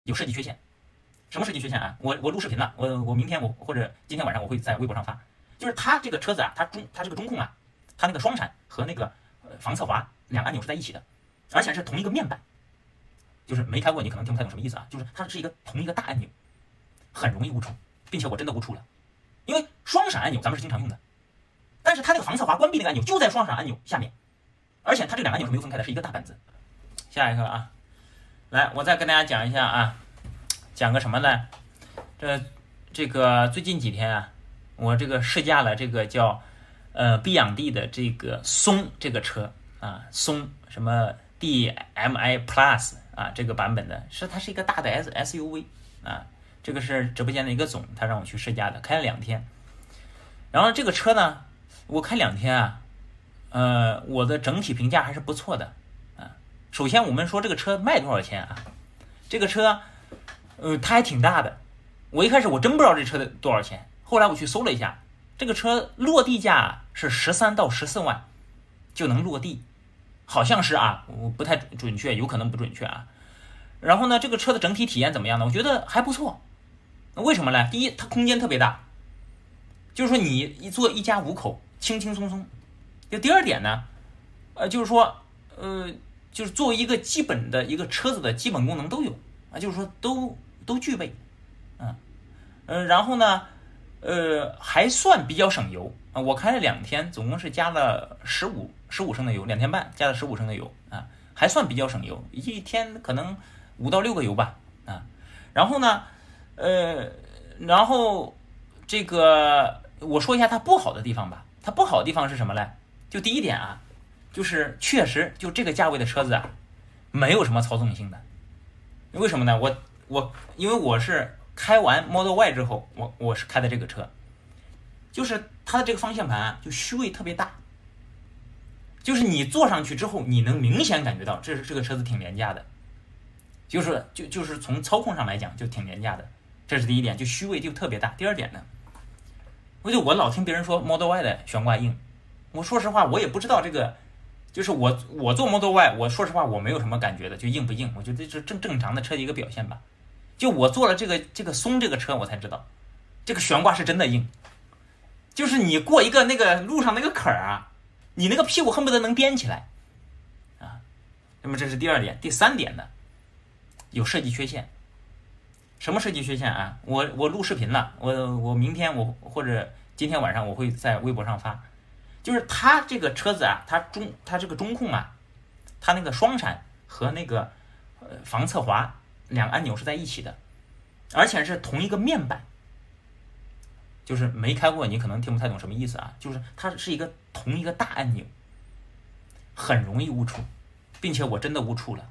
有设计缺陷。什么设计缺陷啊？我录视频了，我明天或者今天晚上我会在微博上发。就是它这个车子啊，它这个中控啊，它那个双闪和那个防侧滑两个按钮是在一起的，而且是同一个面板。就是没开过你可能听不太懂什么意思啊，就是它是同一个大按钮，很容易误触，并且我真的误触了，因为双闪按钮咱们是经常用的，但是它那个防侧滑关闭那个按钮就在双闪按钮下面，而且它这两个按钮是没有分开的，是一个大板子。下一个啊，来，我再跟大家讲一下啊，讲个什么呢？这个最近几天啊，我这个试驾了这个叫比亚迪的这个松这个车啊，松什么 DMI Plus 啊，这个版本的它是一个大的 SUV 啊，这个是直播间的一个总，他让我去试驾的，开了2天。然后这个车呢，我开2天啊，我的整体评价还是不错的啊。首先我们说这个车卖多少钱啊？这个车它还挺大的，我一开始我真不知道这车的多少钱，后来我去搜了一下，这个车落地价是13到14万就能落地，好像是啊，我不太准确，有可能不准确啊。然后呢，这个车的整体体验怎么样呢？我觉得还不错。为什么呢？第一，它空间特别大，就是说你坐一家5口，轻轻松松。就第二点呢，就是说，就是作为一个基本的一个车子的基本功能都有啊，就是说都具备，然后呢，还算比较省油啊。我开了2天，总共是加了15升的油，2天半加了15升的油啊，还算比较省油，一天可能5到6个油吧啊。然后呢，然后这个我说一下它不好的地方吧。它不好的地方是什么呢？就第一点啊，就是确实就这个价位的车子啊，没有什么操纵性的。为什么呢？因为我是开完 Model Y 之后，我是开的这个车，就是它的这个方向盘啊，就虚位特别大，就是你坐上去之后，你能明显感觉到这个车子挺廉价的，就是从操控上来讲就挺廉价的，这是第一点，就虚位就特别大。第二点呢，我老听别人说 Model Y 的悬挂硬，我说实话我也不知道这个，就是我做 Model Y， 我说实话我没有什么感觉的，就硬不硬，我觉得这正常的车的一个表现吧。就我做了这个松这个车，我才知道这个悬挂是真的硬，就是你过一个那个路上那个坎儿啊，你那个屁股恨不得能颠起来啊。那么这是第二点。第三点呢，有设计缺陷。什么设计缺陷啊？我录视频了，我明天或者今天晚上我会在微博上发。就是它这个车子啊，它这个中控啊，它那个双闪和那个防侧滑两个按钮是在一起的，而且是同一个面板。就是没开过你可能听不太懂什么意思啊，就是它是同一个大按钮，很容易误触，并且我真的误触了。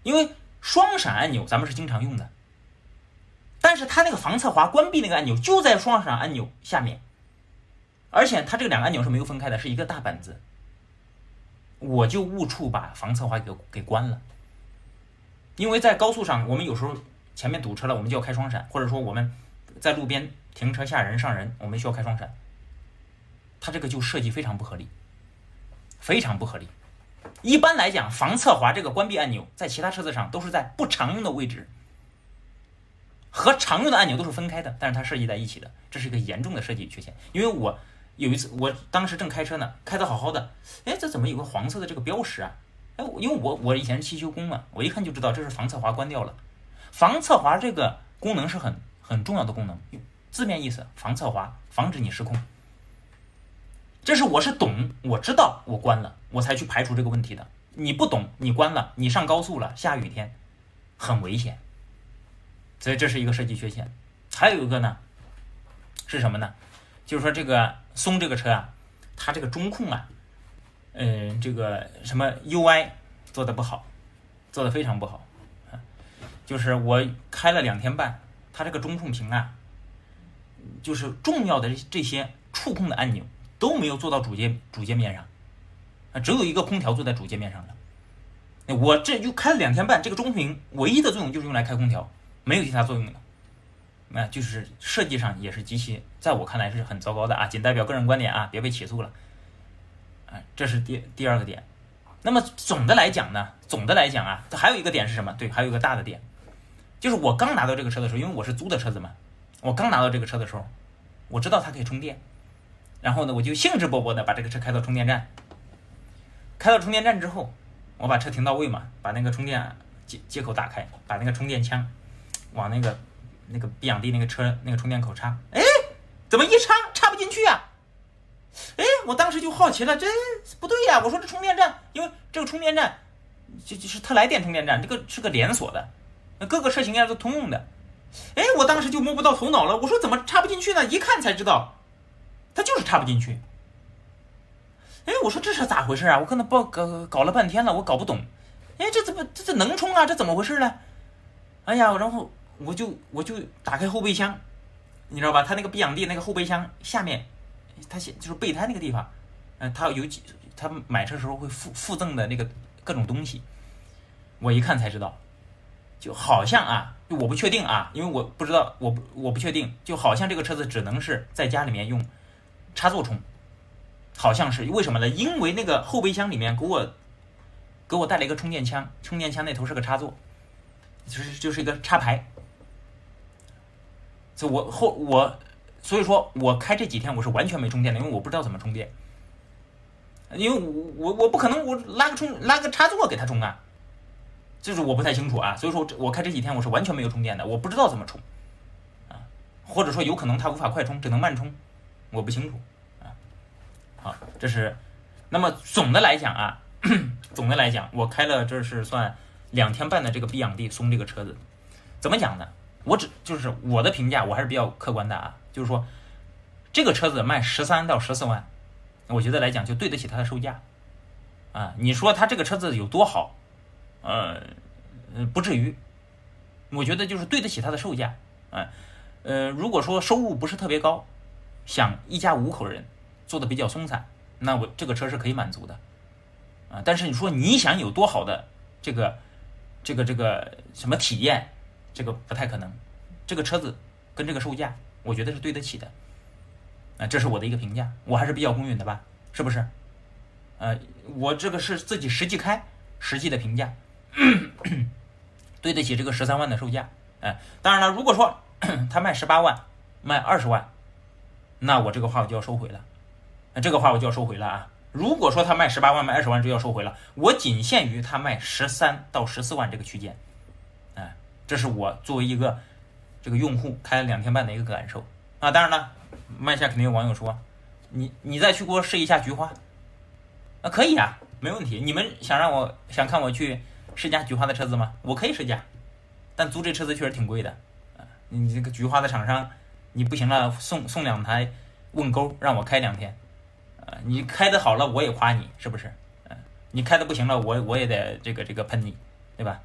因为双闪按钮咱们是经常用的，但是它那个防侧滑关闭那个按钮就在双闪按钮下面，而且它这个两个按钮是没有分开的，是一个大板子，我就误触把防侧滑给关了。因为在高速上我们有时候前面堵车了，我们就要开双闪，或者说我们在路边停车下人上人，我们需要开双闪，它这个就设计非常不合理，非常不合理。一般来讲，防侧滑这个关闭按钮在其他车子上都是在不常用的位置，和常用的按钮都是分开的，但是它设计在一起的，这是一个严重的设计缺陷。因为我有一次，我当时正开车呢，开得好好的，这怎么有个黄色的这个标识啊？因为我以前是汽修工嘛，我一看就知道这是防侧滑关掉了。防侧滑这个功能是很重要的功能，字面意思，防侧滑，防止你失控。这是我懂，我知道我关了，我才去排除这个问题的。你不懂，你关了，你上高速了，下雨天，很危险。所以这是一个设计缺陷。还有一个呢，是什么呢？就是说这个松这个车啊，它这个中控啊，这个什么 UI 做的不好，做的非常不好。就是我开了2天半，它这个中控屏啊，就是重要的这些触控的按钮都没有做到主界面上，只有一个空调做在主界面上的。我这就开了2天半，这个中控屏唯一的作用就是用来开空调，没有其他作用的。就是设计上也是极其，在我看来是很糟糕的啊，仅代表个人观点啊，别被起诉了。这是第二个点。那么总的来讲啊，还有一个点是什么？对，还有一个大的点，就是我刚拿到这个车的时候，因为我是租的车子嘛，我刚拿到这个车的时候，我知道它可以充电，然后呢，我就兴致勃勃的把这个车开到充电站。开到充电站之后，我把车停到位嘛，把那个充电接口打开，把那个充电枪往那个比亚迪那个车那个充电口插，哎，怎么一插不进去啊？哎，我当时就好奇了，这不对呀！我说这充电站，因为这个充电站就是特来电充电站，这个是个连锁的，各个车型都通用的。哎，我当时就摸不到头脑了，我说怎么插不进去呢？一看才知道，它就是插不进去。哎，我说这是咋回事啊？我跟他搞了半天了，我搞不懂。哎，这能充啊？这怎么回事呢？哎呀，然后我就打开后备箱，你知道吧？他那个比亚迪那个后备箱下面，他就是备胎那个地方，他买车时候会附赠的那个各种东西，我一看才知道，就好像啊，我不确定啊，因为我不知道，我不确定，就好像这个车子只能是在家里面用插座充。好像是为什么呢？因为那个后备箱里面给我带了一个充电枪，充电枪那头是个插座，就是一个插排。所以说我开这几天我是完全没充电的，因为我不知道怎么充电，因为我不可能我拉个插座给它充啊，就是我不太清楚啊。所以说我开这几天我是完全没有充电的，我不知道怎么充啊，或者说有可能它无法快充，只能慢充，我不清楚。好，这是，那么总的来讲啊，总的来讲，我开了这是算2天半的这个比亚迪松这个车子，怎么讲呢？就是我的评价，我还是比较客观的啊，就是说这个车子卖13到14万，我觉得来讲就对得起它的售价啊。你说它这个车子有多好？不至于，我觉得就是对得起它的售价啊。如果说收入不是特别高，想一家5口人做的比较松散，那我这个车是可以满足的啊。但是你说你想有多好的这个什么体验，这个不太可能。这个车子跟这个售价，我觉得是对得起的啊，这是我的一个评价，我还是比较公允的吧，是不是？我这个是自己实际开，实际的评价，对得起这个13万的售价。当然了，如果说他卖18万，卖20万，那我这个话我就要收回了。这个话我就要收回了啊！如果说他卖18万、卖20万就要收回了，我仅限于他卖13到14万这个区间，这是我作为一个这个用户开了2天半的一个感受啊！当然了，麦下肯定有网友说，你再去给我试一下菊花啊，可以啊，没问题。你们想看我去试驾菊花的车子吗？我可以试驾，但租这车子确实挺贵的啊！你这个菊花的厂商，你不行了，送2台问钩让我开2天。你开的好了我也夸你，是不是？你开的不行了我也得这个喷你，对吧？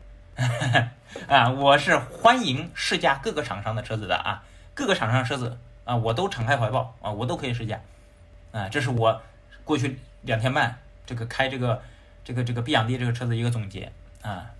啊，我是欢迎试驾各个厂商的车子的啊，各个厂商的车子啊我都敞开怀抱啊，我都可以试驾啊。这是我过去2天半这个开这个比亚迪这个车子一个总结啊。